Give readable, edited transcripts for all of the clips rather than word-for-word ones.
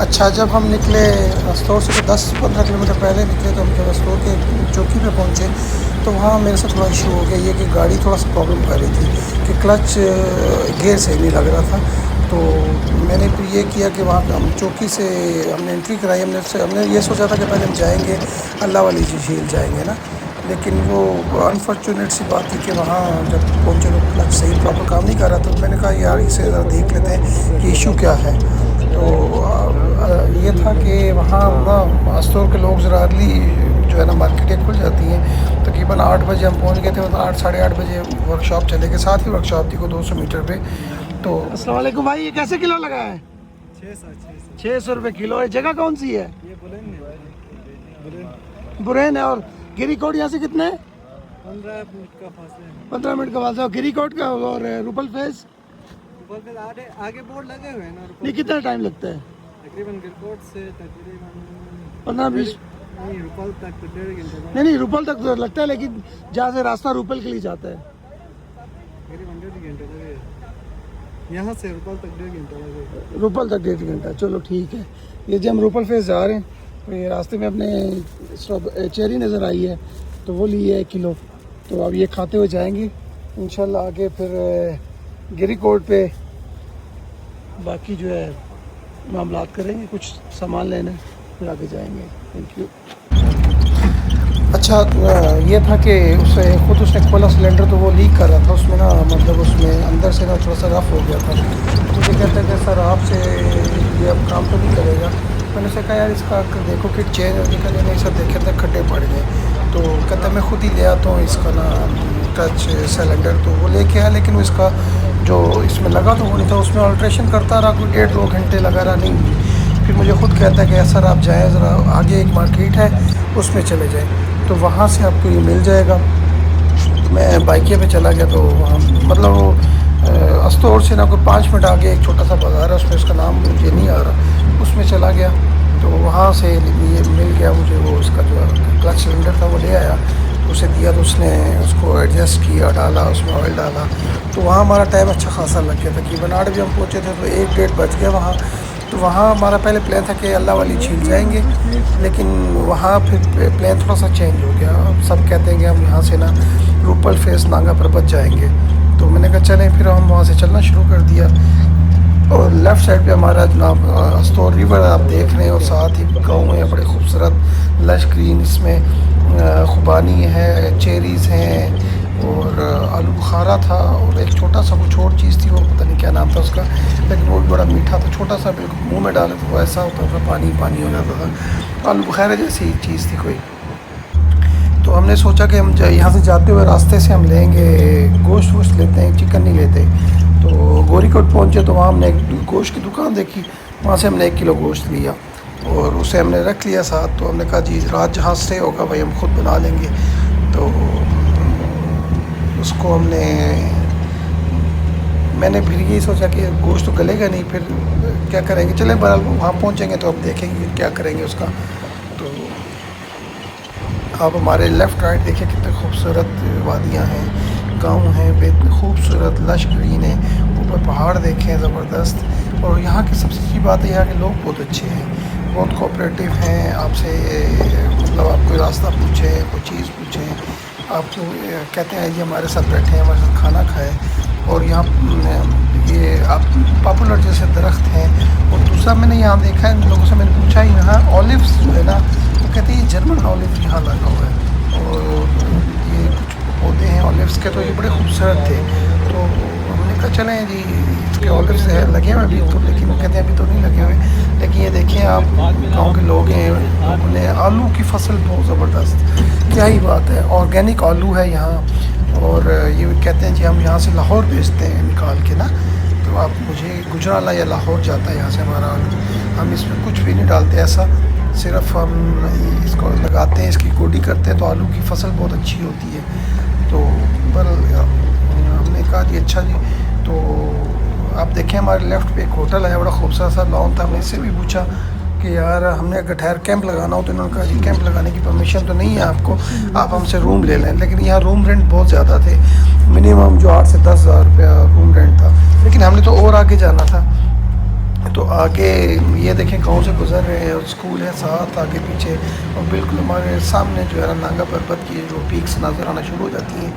अच्छा, जब हम निकले स्टोर से तो 10-15 किलोमीटर पहले निकले, तो हम जब स्टोर के चौकी पे पहुँचे तो वहाँ मेरे से थोड़ा इशू हो गया ये कि गाड़ी थोड़ा सा प्रॉब्लम कर रही थी कि क्लच गियर सही नहीं लग रहा था। तो मैंने फिर ये किया कि वहाँ पे हम चौकी से हमने एंट्री कराई। हमने ये सोचा था कि पहले हम जाएंगे अल्लाह वाली झील जाएंगे ना, लेकिन वो अनफॉर्चुनेट सी बात थी कि वहाँ जब पहुँचे तो क्लच सही प्रॉपर काम नहीं कर रहा था। तो मैंने कहा यार इसे ज़रा देख लेते हैं कि इशू क्या है। तो ये था कि वहाँ ना स्टोर के लोग ज़रा अर्ली जो है ना मार्केटें खुल जाती हैं। तकरीबन 8 बजे हम पहुँच गए थे, मतलब 8 साढ़े 8 बजे वर्कशॉप चले गए। साथ ही वर्कशॉप थी को 200 मीटर पे। तो अस्सलाम वालेकुम भाई, ये कैसे किलो लगा है? 600 रुपये किलो है। जगह कौन सी है? ये बुलेन बुरेन है। और गिरी कोट यहाँ से कितने? 15 मिनट का फासला है। 15 मिनट का वास्ता। गिरी कोट का और रूपल फेस ऊपर पे आगे बोर्ड लगे हुए हैं ना। नहीं, कितना टाइम लगता है? तकरीबन गिरकोट से तकरीबन 15-20? नहीं, रुपल तक तो 1.5 घंटे नहीं, रूपल तक तो लगता है, लेकिन जहाँ से रास्ता रूपल के लिए जाता है तकरीबन 1.5 घंटे लगेगा। यहाँ से रुपल तक 1.5 घंटा लगेगा। रूपल तक 1.5 घंटा। चलो ठीक है। ये जब हम रूपल फेस जा रहे हैं तो ये रास्ते में अपने चेरी नज़र आई है, तो वो लिए 1 किलो। तो अब ये खाते हुए जाएंगे इंशाल्लाह। आगे फिर गिरी कोट पे बाकी जो है मामलात करेंगे, कुछ सामान लेना फिर आगे जाएंगे। Thank you. अच्छा, ये था कि उसने खोला सिलेंडर, तो वो लीक कर रहा था उसमें ना, मतलब उसमें अंदर से ना थोड़ा सा रफ़ हो गया था। मुझे कहता है कि सर आपसे ये अब काम तो नहीं करेगा। मैंने उसे कहा यार इसका देखो किट चेंज हो गया। नहीं सर, देखे तक खड्डे पड़ गए। तो कहता है मैं खुद ही ले आता हूँ इसका ना टच सिलेंडर। तो वो लेके आया, लेकिन इसका जो इसमें लगा तो वो नहीं था। उसमें अल्ट्रेशन करता रहा, कोई 1.5-2 घंटे लगा रहा, नहीं हुई। फिर मुझे खुद कहता है कि सर आप जाएँ ज़रा आगे एक मार्केट है उसमें चले जाएँ, तो वहाँ से आपको ये मिल जाएगा। तो मैं बाइकिया पे चला गया। तो वहाँ मतलब स्टोर से ना कोई 5 मिनट आगे एक छोटा सा बाज़ार है, उसमें उसका नाम मुझे नहीं आ रहा, उसमें चला गया। तो वहाँ से ये मिल गया मुझे वो उसका जो क्लच सिलेंडर था वो ले आया। उसे दिया तो उसने उसको एडजस्ट किया, डाला उसमें ऑयल डाला। तो वहाँ हमारा टाइम अच्छा खासा लग गया। तकरीबन 8 बजे हम पहुँचे थे, तो 1-1:30 बज गया वहाँ। तो वहाँ हमारा पहले प्लान था कि अल्लाह वाली झील जाएंगे, लेकिन वहाँ फिर प्लान थोड़ा सा चेंज हो गया। सब कहते हैं कि हम यहाँ से ना रूपल फेस नागा पर्वत जाएंगे। तो मैंने कहा चलें, फिर हम वहाँ से चलना शुरू कर दिया। और लेफ़्ट साइड पे हमारा जनाब स्टोर रिवर आप देख रहे हैं, और साथ ही गाँव है बड़े खूबसूरत लश ग्रीन। इसमें खुबानी है, चेरीज़ हैं, और आलू बुखारा था, और एक छोटा सा कुछ और चीज़ थी, वो पता नहीं क्या नाम था उसका, लेकिन वो भी बड़ा मीठा था। छोटा सा बिल्कुल मुंह में डाले तो ऐसा होता था, पानी पानी हो जाता था। आलू बुखारा जैसी चीज़ थी कोई। तो हमने सोचा कि हम यहाँ से जाते हुए रास्ते से हम लेंगे गोश्त वोश्त लेते हैं, चिकन नहीं लेते। तो गोरीकोट पहुँचे तो वहाँ हमने एक गोश्त की दुकान देखी, वहाँ से हमने 1 किलो गोश्त लिया और उसे हमने रख लिया साथ। तो हमने कहा जी रात जहाँ स्टे होगा भाई हम खुद बना लेंगे। तो उसको मैंने फिर यही सोचा कि गोश्त तो गलेगा नहीं, फिर क्या करेंगे, चले बहरहाल वहाँ पहुँचेंगे तो अब देखेंगे क्या करेंगे उसका। तो आप हमारे लेफ़्ट राइट देखिए कितने खूबसूरत वादियाँ हैं, गांव हैं, बेहद खूबसूरत लश ग्रीन है, ऊपर पहाड़ देखें ज़बरदस्त। और यहाँ की सबसे अच्छी बात है यहाँ के लोग बहुत अच्छे हैं, बहुत कोऑपरेटिव हैं आपसे। मतलब आप कोई रास्ता पूछें, कोई चीज़ पूछें, आपको कहते हैं ये हमारे साथ बैठे हैं, हमारे साथ खाना खाएं। और यहाँ ये आप पॉपुलर जैसे दरख्त हैं। और दूसरा मैंने यहाँ देखा है, लोगों से मैंने पूछा यहाँ ऑलिव्स जो है ना, तो कहते हैं ये जर्मन ऑलिव यहाँ लगा हुआ है। और ये कुछ पौधे हैं ऑलिव्स के, तो ये बड़े खूबसूरत थे। तो हमने कहा चलें जी इसके ऑलिव्स है लगे हुए अभी तो, लेकिन वो कहते हैं अभी तो नहीं लगे हुए। लेकिन ये देखें आप, गाँव के लोग हैं, उन्होंने आलू की फसल बहुत ज़बरदस्त, क्या ही बात है, ऑर्गेनिक आलू है यहाँ। और ये कहते हैं जी हम यहाँ से लाहौर भेजते हैं निकाल के ना, तो आप मुझे गुजराला या लाहौर जाता है यहाँ से हमारा आलू। हम इसमें कुछ भी नहीं डालते ऐसा, सिर्फ हम इसको लगाते हैं, इसकी गोडी करते हैं, तो आलू की फसल बहुत अच्छी होती है। तो पर हमने कहा जी अच्छा जी। तो आप देखें हमारे लेफ़्ट पे एक होटल है, बड़ा खूबसूरत सा लॉन था। हमने इससे भी पूछा कि यार हमने अगर ठहर कैंप लगाना हो, तो इन्होंने कहा जी कैंप लगाने की परमिशन तो नहीं है आपको, आप हमसे रूम ले लें। लेकिन यहाँ रूम रेंट बहुत ज़्यादा थे, मिनिमम जो 8 से 10 हज़ार रुपया रूम रेंट था। लेकिन हमने तो और आगे जाना था, तो आगे ये देखें गांव से गुजर रहे हैं और स्कूल है साथ आगे पीछे, और बिल्कुल हमारे सामने जो है ना नांगा पर्वत की जो पीक्स नज़र आना शुरू हो जाती हैं।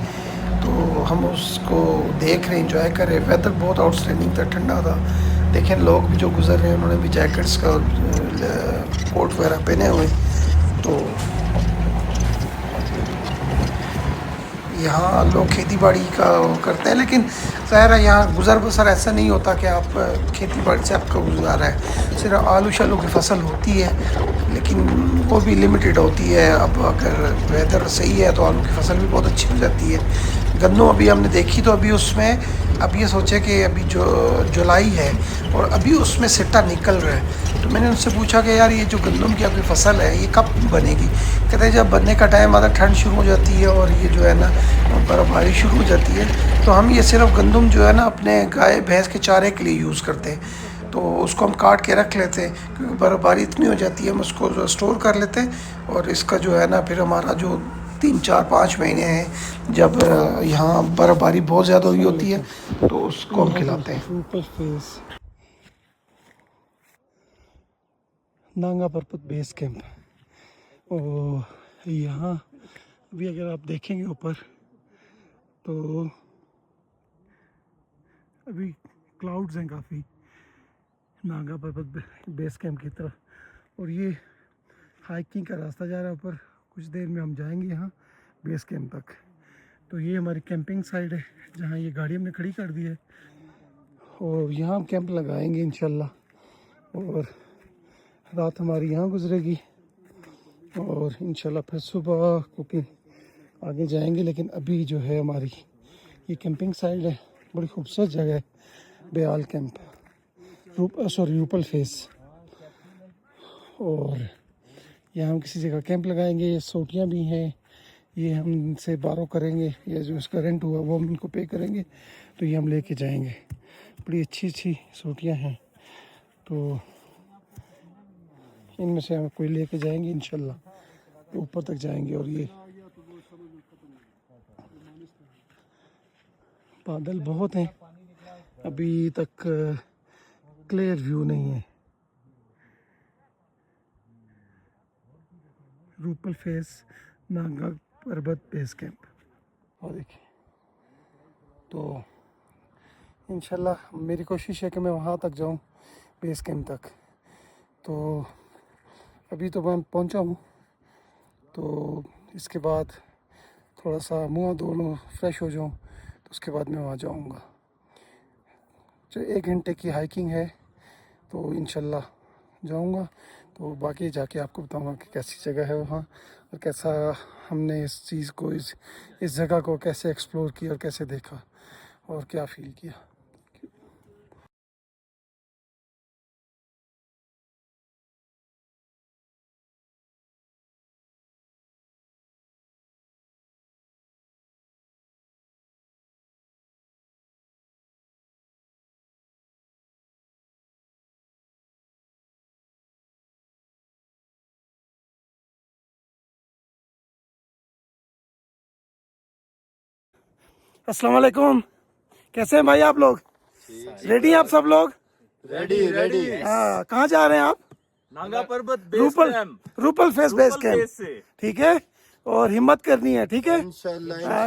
तो हम उसको देख रहे हैं, इंजॉय कर रहे हैं। वेदर बहुत आउटस्टैंडिंग था, ठंडा था। देखें लोग भी जो गुजर रहे हैं उन्होंने भी जैकेट्स का कोट वगैरह पहने हुए। तो यहाँ लोग खेती बाड़ी का वो करते हैं, लेकिन ज़ाहिर है यहाँ गुज़र बसर ऐसा नहीं होता कि आप खेती बाड़ी से आपका गुजारा है। सिर्फ आलू शालू की फसल होती है, लेकिन वो भी लिमिटेड होती है। अब अगर वेदर सही है तो आलू की फसल भी बहुत अच्छी हो जाती है। गन्नों अभी हमने देखी तो अभी उसमें, अब ये सोचे कि अभी जो जुलाई है और अभी उसमें सिट्टा निकल रहा है। तो मैंने उनसे पूछा कि यार ये जो गंदम की आपकी फसल है ये कब बनेगी? कहते हैं जब बनने का टाइम आता ठंड शुरू हो जाती है और ये जो है ना बर्फ़बारी शुरू हो जाती है। तो हम ये सिर्फ गंदम जो है ना अपने गाय भैंस के चारे के लिए यूज़ करते हैं। तो उसको हम काट के रख लेते हैं, क्योंकि बर्फ़बारी इतनी हो जाती है हम उसको स्टोर कर लेते हैं। और इसका जो है ना फिर हमारा जो 3 4 5 महीने हैं जब यहाँ बर्फ़बारी बहुत ज़्यादा हुई होती है तो उसको हम खिलाते हैं। रूपल फेस नांगा पर्वत बेस कैंप। और यहाँ भी अगर आप देखेंगे ऊपर तो अभी क्लाउड्स हैं काफ़ी नांगा पर्वत बेस कैंप की तरफ। और ये हाइकिंग का रास्ता जा रहा है ऊपर। कुछ देर में हम जाएंगे यहाँ बेस कैंप तक। तो ये हमारी कैंपिंग साइड है जहाँ ये गाड़ी हमने खड़ी कर दी है, और यहाँ हम कैंप लगाएंगे इंशाल्लाह। और रात हमारी यहाँ गुजरेगी और इंशाल्लाह फिर सुबह कुकिंग आगे जाएंगे। लेकिन अभी जो है हमारी ये कैंपिंग साइड है, बड़ी खूबसूरत जगह है बेआल कैंप, रूपल फेस। और यहाँ हम किसी जगह कैंप लगाएंगे। ये सोटियाँ भी हैं, ये हम इनसे बारो करेंगे, या जो इसका रेंट हुआ वो हम इनको पे करेंगे। तो ये हम लेके जाएंगे। बड़ी अच्छी अच्छी सोटियाँ हैं, तो इनमें से हम कोई लेके जाएंगे इंशाल्लाह, तो ऊपर तक जाएंगे। और ये बादल बहुत हैं, अभी तक क्लियर व्यू नहीं है। रूपल फेस नांगा पर्वत बेस कैंप। और देखिए, तो इंशाल्लाह मेरी कोशिश है कि मैं वहाँ तक जाऊँ बेस कैंप तक। तो अभी तो मैं पहुँचा हूँ, तो इसके बाद थोड़ा सा मुँह धो लूँ, फ्रेश हो जाऊँ, तो उसके बाद मैं वहाँ जाऊँगा। जो 1 घंटे की हाइकिंग है, तो इंशाल्लाह जाऊँगा। तो बाकी जाके आपको बताऊँगा कि कैसी जगह है वहाँ, और कैसा हमने इस चीज़ को, इस जगह को कैसे एक्सप्लोर किया और कैसे देखा और क्या फील किया। अस्सलाम वालेकुम, कैसे हैं भाई आप लोग? रेडी हैं आप सब लोग? रेडी। हाँ, कहाँ जा रहे हैं आप? नांगा पर्वत base Rupal camp Rupal phase base Rupal camp, base से। ठीक है। और हिम्मत करनी है, ठीक है।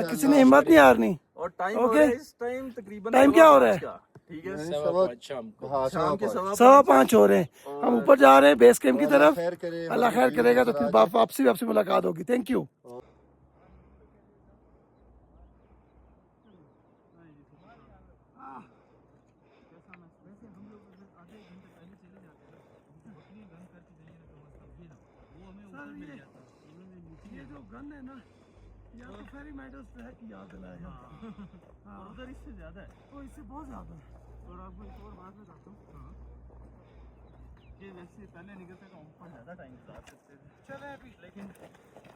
किसी ने हिम्मत नहीं हारनी। और टाइम ओके। हो रहा है इस टाइम तकरीबन टाइम क्या हो रहा है? 5:15 का, ठीक है। शाम के 5:15 हो रहे हैं। हम ऊपर जा रहे हैं बेस कैंप की तरफ। खैर करे, अल्लाह खैर करेगा तो फिर वापसी आपसे मुलाकात होगी। Thank you. ये जो गन है ना, या तो फेरी मेटल्स पे है कि याद दिलाएगा। हाँ, उधर इससे ज्यादा है। तो इससे बहुत ज़्यादा है। और आपको एक और बात बताता हूँ, ये वैसे पहले निकलते तो ऊपर ज्यादा टाइम गुजार सकते थे, चले अभी, लेकिन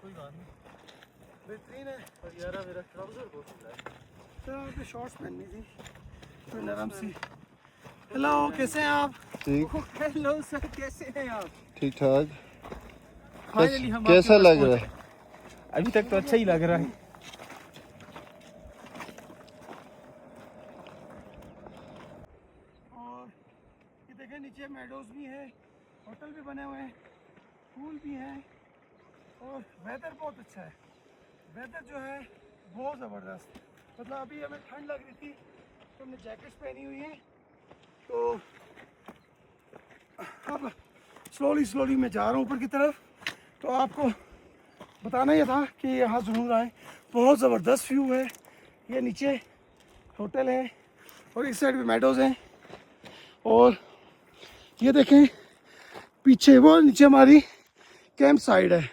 कोई बात नहीं। बेहतरीन है। और यार मेरा ट्राउजर बहुत खुला है। तो पे शॉर्ट्स पहननी थी, तो नरम सी। हेलो, कैसे हैं आप? ठीक हेलो सर, कैसे हैं आप? ठीक ठाक। फाइनली हम कैसा लग रहा है? अभी तक तो अच्छा ही लग रहा है। और ये देखें नीचे होटल भी बने हुए हैं, स्कूल भी हैं और वेदर बहुत अच्छा है। वेदर जो है बहुत ज़बरदस्त, मतलब अभी हमें ठंड लग रही थी तो हमने जैकेट्स पहनी हुई हैं। तो अब स्लोली मैं जा रहा हूँ ऊपर की तरफ। तो आपको बताना ही था कि यहाँ ज़रूर आएँ, बहुत ज़बरदस्त व्यू है। ये नीचे होटल है और इस साइड भी मेडोज़ हैं और ये देखें पीछे वो नीचे हमारी कैंप साइड है,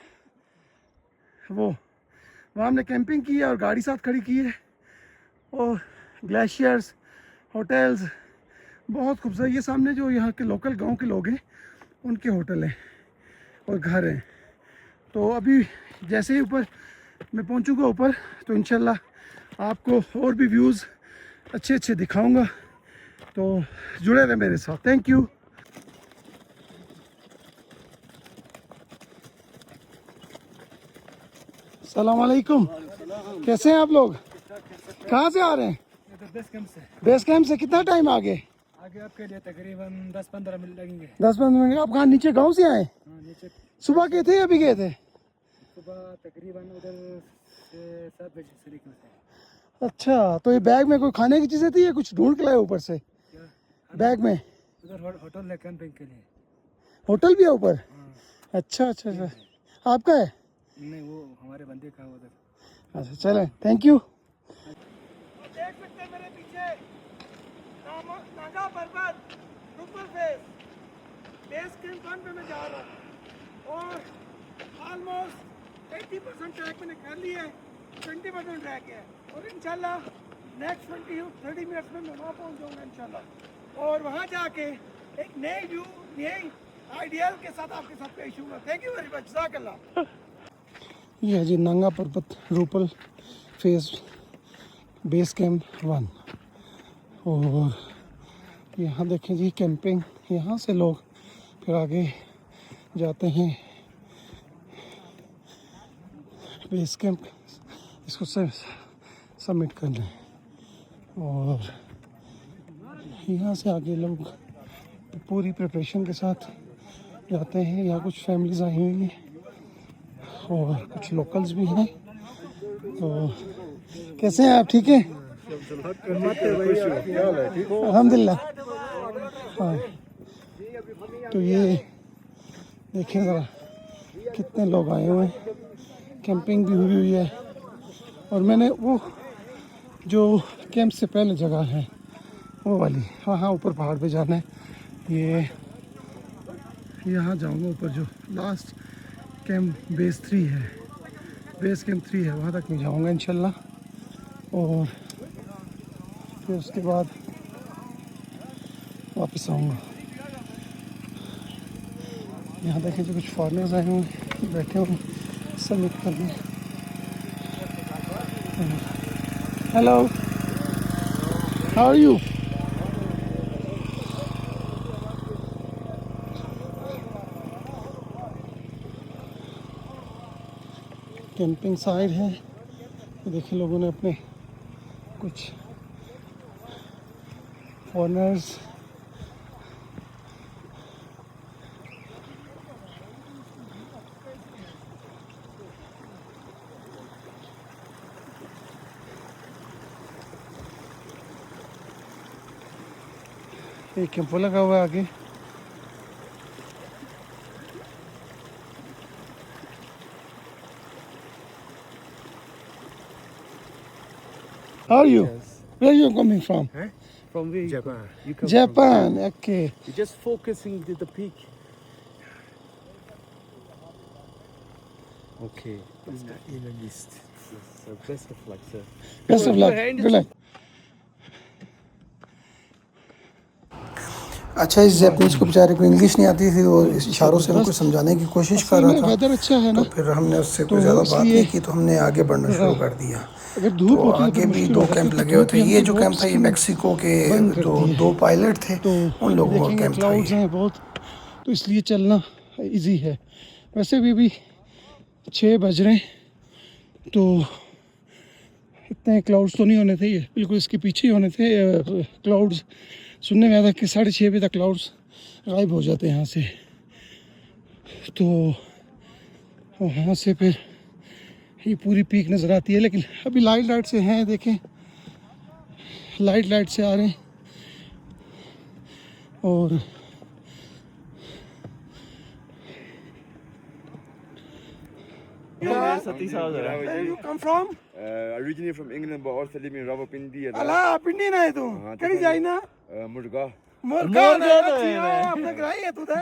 वो वहाँ हमने कैंपिंग की है और गाड़ी साथ खड़ी की है और ग्लेशियर्स, होटल्स बहुत खूबसूरत। ये सामने जो यहाँ के लोकल गांव के लोग हैं उनके होटल हैं और घर हैं। तो अभी जैसे ही ऊपर मैं पहुँचूँगा ऊपर तो इंशाल्लाह आपको और भी व्यूज़ अच्छे अच्छे दिखाऊंगा। तो जुड़े रहे मेरे साथ। Thank you. अस्सलाम वालेकुम, कैसे हैं आप लोग? कहाँ से आ रहे हैं? बेस कैंप से बेस कैंप से कितना टाइम आगे? आगे आपके लिए तकरीबन 10-15 मिनट लगेंगे। 10-15 मिनट। आप कहाँ नीचे गांव से आए? हाँ, नीचे सुबह गए थे या अभी गए थे? सुबह तकरीबन उधर से 7 बजे से निकले थे। अच्छा, तो ये बैग में कोई खाने की चीज़ें थी या कुछ ढूंढ के लाए ऊपर से? क्या बैग में उधर होटल है कैंपिंग के लिए। होटल भी है ऊपर? हाँ, अच्छा अच्छा अच्छा, आपका है? नहीं वो हमारे बंदे का उधर। अच्छा चलें, थैंक यू। देख सकते हैं मेरे पीछे नागा पर्वत, ट्रिपल फेस, बेस कैंप 1 पे मैं जा रहा हूँ और ऑलमोस्ट 80% ट्रैक मैंने कर लिया है, 20% ट्रैक है और इंशाल्लाह नेक्स्ट 20-30 मिनट्स में मैं वहाँ पहुँच जाऊँगा इंशाल्लाह। और वहाँ जाके एक नए व्यू, नए आइडियल के साथ आपके साथ पेश हूँगा। थैंक यू वेरी मच, जज़ाकल्लाह। ये है जी नंगा पर्वत रूपल फेस बेस कैंप 1 और यहाँ देखें जी कैंपिंग। यहाँ से लोग फिर आगे जाते हैं बेस कैंप इसको सबमिट करने और यहाँ से आगे लोग पूरी प्रिपरेशन के साथ जाते हैं। यहाँ कुछ फैमिलीज आई हुई हैं और कुछ लोकल्स भी हैं। तो कैसे हैं आप? ठीक हैं? अल्हम्दुलिल्लाह। हाँ, तो ये देखें ज़रा कितने लोग आए हुए हैं, कैंपिंग भी हुई हुई है और मैंने वो जो कैंप से पहले जगह है वो वाली वहाँ ऊपर पहाड़ पे जाना है। ये यहाँ जाऊँगा ऊपर, जो लास्ट कैंप बेस 3 है, बेस कैंप 3 है, वहाँ तक मैं जाऊँगा इंशाल्लाह और फिर उसके बाद वापस आऊँगा। यहाँ देखें जो कुछ फॉरेनर्स आए हुए हैं, बैठे हुए सबमिट करने। Hello, how are you? Camping side है। देखिए लोगों ने अपने कुछ फॉरेनर्स एक कैंप लगा हुआ है आगे। How are you? Yes. Where are you coming from? From where? Japan. You come Japan. Okay. From, you're just focusing to the peak. Okay. That's my inner list. So best of luck, sir. Best of luck. Good luck. अच्छा, इस Japanese को बेचारे को English नहीं आती थी, वो इस इशारों से हमको समझाने की कोशिश कर रहा था। वेदर अच्छा है ना, तो फिर हमने उससे कोई ज़्यादा बात नहीं की, तो हमने आगे बढ़ना शुरू कर दिया। अगर धूप होती आगे भी 2 कैंप लगे हुए थे। ये जो कैंप था ये मैक्सिको के दो पायलट थे, उन लोगों का कैंप था। क्लाउड्स हैं बहुत, तो इसलिए चलना इजी है। वैसे भी 6 बज रहे हैं, तो इतने क्लाउड्स तो नहीं होने थे, ये बिल्कुल इसके पीछे ही होने थे क्लाउड्स। सुनने में आया था कि 6:30 बजे तक क्लाउड्स गायब हो जाते हैं यहाँ से। तो वहाँ से फिर ये पूरी पीक नज़र आती है, लेकिन अभी लाइट से हैं, देखें लाइट से आ रहे हैं। और सती साहब जरा Where you come from? Originally from England, but also living in Rawalpindi. अला पिंडी ना है तू करी जाई ना Murga. मुर्गा ना अच्छी है अपने कराई है तू दे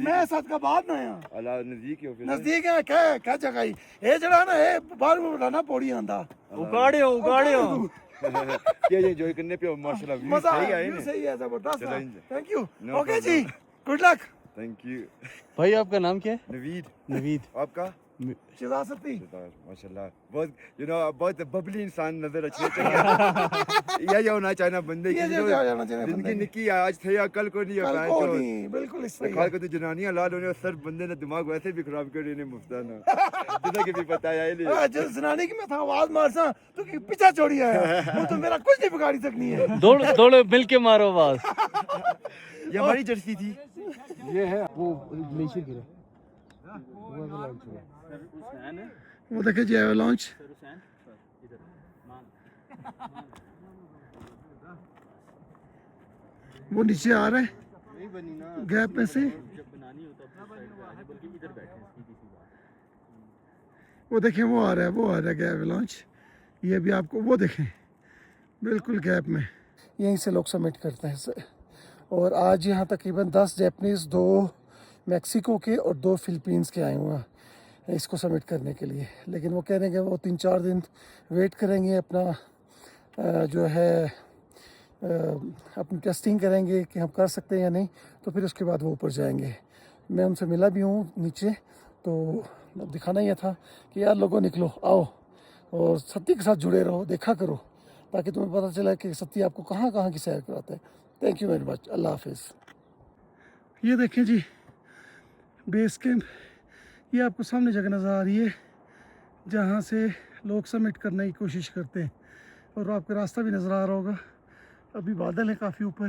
मैं साथ का बात ना है Allah नजदीक है फिर. नजदीक है क्या जगह ही ये जड़ा ना है बाहर में उड़ाना पौड़ी आंदा उगाड़े क्या ये एंजॉय करने पे माशाल्लाह व्यू मजा सही है व्यू सही है जबरदस्त चलो, thank you No okay problem. जी गुड लक थैंक यू. भाई आपका नाम क्या है? नवीद. नवीद. आपका? शिजासती माशाल्लाह बहुत बहुत बबली इंसान नजर अच्छे चाहिए ये होना चाहिए बंदे की ये जो जाना चाहिए जिंदगी निकी है, आज थे या कल को नहीं है कल फैन को जो नहीं बिल्कुल इस सही कल को तो जनानियां लाल होने और सर बंदे ने दिमाग वैसे भी खराब कर देने मुफ्ताना जितना कि भी पता है ये जिस जनानी की मैं था आवाज मारसा तो कि पीछा छोड़ी आया वो तो मेरा कुछ नहीं बिगाड़ी सकनी है दौड़ो मिल के मारो आवाज. ये हमारी जर्सी थी. ये है वो ग्लेशियर गिरा वो देखे जी एवलांच वो नीचे आ रहा है गैप में से वो देखें वो आ रहा है गैप एवलांच ये भी आपको वो देखें बिल्कुल गैप में यहीं से लोग सबमिट करते हैं सर और आज यहाँ तकरीबन 10 जापानीज़ 2 मैक्सिको के और 2 फिलीपींस के आए हुए हैं इसको सबमिट करने के लिए लेकिन वो कह रहे हैं कि वो 3-4 दिन वेट करेंगे अपना जो है अपनी टेस्टिंग करेंगे कि हम कर सकते हैं या नहीं तो फिर उसके बाद वो ऊपर जाएंगे मैं उनसे मिला भी हूँ नीचे तो अब दिखाना ये था कि यार लोगों निकलो आओ और सत्ती के साथ जुड़े रहो देखा करो ताकि तुम्हें पता चला कि सत्ती आपको कहाँ कहाँ की सैर कराता है थैंक यू वेरी मच अल्लाह हाफिज़ ये देखें जी बेस कैंप ये आपको सामने जगह नज़र आ रही है जहाँ से लोग सबमिट करने की कोशिश करते हैं और आपका रास्ता भी नज़र आ रहा होगा अभी बादल है काफ़ी ऊपर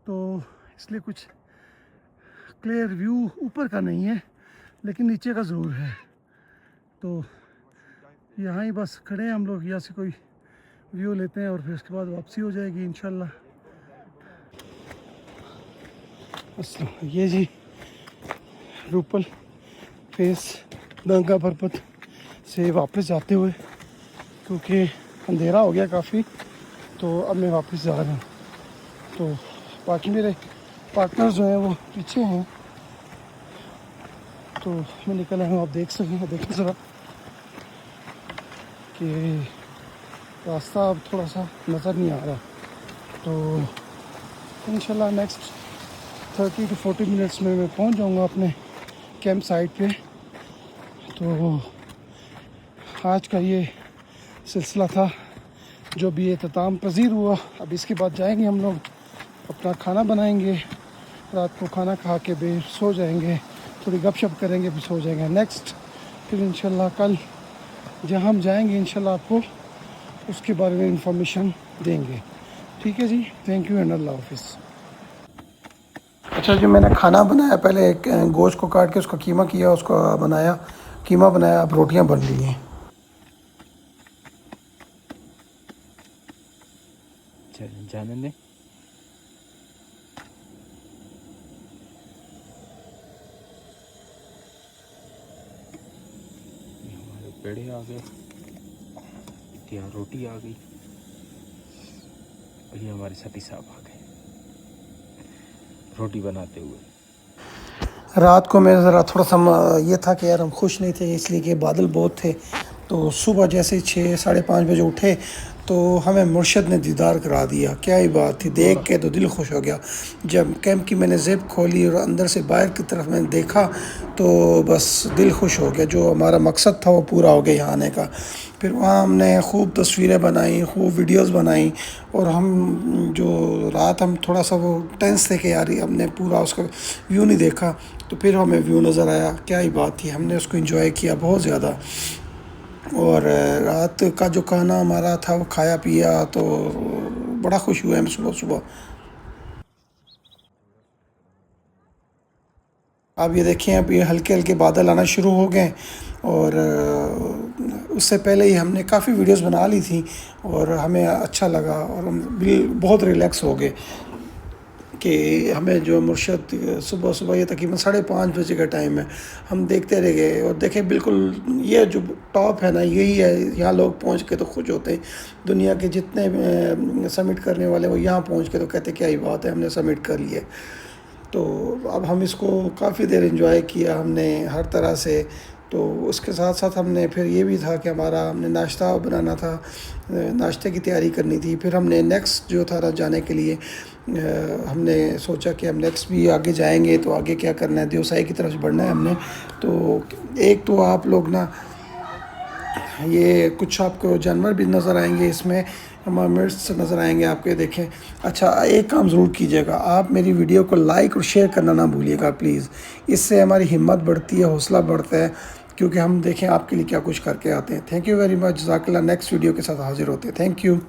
तो इसलिए कुछ क्लियर व्यू ऊपर का नहीं है लेकिन नीचे का ज़रूर है तो यहाँ ही बस खड़े हैं हम लोग यहाँ से कोई व्यू लेते हैं और फिर उसके बाद वापसी हो जाएगी इंशाल्लाह ये जी रूपल फेस नंगा पर्वत से वापस जाते हुए क्योंकि अंधेरा हो गया काफ़ी तो अब मैं वापस जा रहा हूँ तो बाकी मेरे पार्टनर जो हैं वो पीछे हैं तो मैं निकल आया हूँ आप देखें ज़रा कि रास्ता अब थोड़ा सा नज़र नहीं आ रहा तो इंशाल्लाह नेक्स्ट 30 to 40 मिनट्स में मैं पहुँच जाऊँगा अपने कैंप साइट पे तो आज का ये सिलसिला था जो भी एहतमाम पजीर हुआ अब इसके बाद जाएंगे हम लोग अपना खाना बनाएंगे रात को खाना खा के फिर सो जाएंगे थोड़ी गपशप करेंगे फिर सो जाएंगे नेक्स्ट फिर इंशाल्लाह कल जहाँ हम जाएंगे इंशाल्लाह आपको उसके बारे में इंफॉर्मेशन देंगे ठीक है जी थैंक यू एंड अल्लाह हाफिज़ अच्छा जी मैंने खाना बनाया पहले एक गोश्त को काट के उसका कीमा किया उसको बनाया कीमा बनाया अब रोटियां बन रही हैं जाने दे हमारे पेड़े आ गए यहाँ रोटी आ गई और ये हमारे सती साहब आ गए रोटी बनाते हुए रात को मैं ज़रा थोड़ा सा ये था कि यार हम खुश नहीं थे इसलिए कि बादल बहुत थे तो सुबह जैसे 6-5:30 बजे उठे तो हमें मुर्शद ने दीदार करा दिया क्या ही बात थी देख के तो दिल खुश हो गया जब कैंप की मैंने ज़ेब खोली और अंदर से बाहर की तरफ मैंने देखा तो बस दिल खुश हो गया जो हमारा मकसद था वो पूरा हो गया यहाँ आने का फिर वहाँ हमने खूब तस्वीरें बनाई खूब वीडियोस बनाई और हम जो रात हम थोड़ा सा वो टेंस थे कि यार हमने पूरा उसका व्यू नहीं देखा तो फिर हमें व्यू नज़र आया क्या ही बात थी हमने उसको एंजॉय किया बहुत ज़्यादा और रात का जो खाना हमारा था वो खाया पिया तो बड़ा खुश हुए हम सुबह सुबह आप ये देखें अब ये हल्के हल्के बादल आना शुरू हो गए और उससे पहले ही हमने काफ़ी वीडियोस बना ली थी और हमें अच्छा लगा और हम भी बहुत रिलैक्स हो गए कि हमें जो मुर्शद सुबह सुबह ये तकरीबन 5:30 बजे का टाइम है, हम देखते रह गए और देखें बिल्कुल ये जो टॉप है ना यही है, यहाँ लोग पहुँच के तो खुश होते हैं। दुनिया के जितने समिट करने वाले वो यहाँ पहुँच के तो कहते क्या ही बात है, हमने समिट कर लिया। तो अब हम इसको काफ़ी देर एंजॉय किया हमने हर तरह से। तो उसके साथ साथ हमने फिर ये भी था कि हमने नाश्ता बनाना था, नाश्ते की तैयारी करनी थी। फिर हमने नेक्स्ट जो था ना जाने के लिए हमने सोचा कि हम नेक्स्ट भी आगे जाएंगे, तो आगे क्या करना है, देवसाई की तरफ बढ़ना है हमने। तो एक तो आप लोग ना ये कुछ आपको जानवर भी नज़र आएंगे, इसमें मर्मेड्स नज़र आएंगे आपके, देखें। अच्छा एक काम ज़रूर कीजिएगा, आप मेरी वीडियो को लाइक और शेयर करना ना भूलिएगा प्लीज़। इससे हमारी हिम्मत बढ़ती है, हौसला बढ़ता है, क्योंकि हम देखें आपके लिए क्या कुछ करके आते हैं। Thank you very much. जज़ाकल्लाह। नेक्स्ट वीडियो के साथ हाजिर होते हैं। Thank you.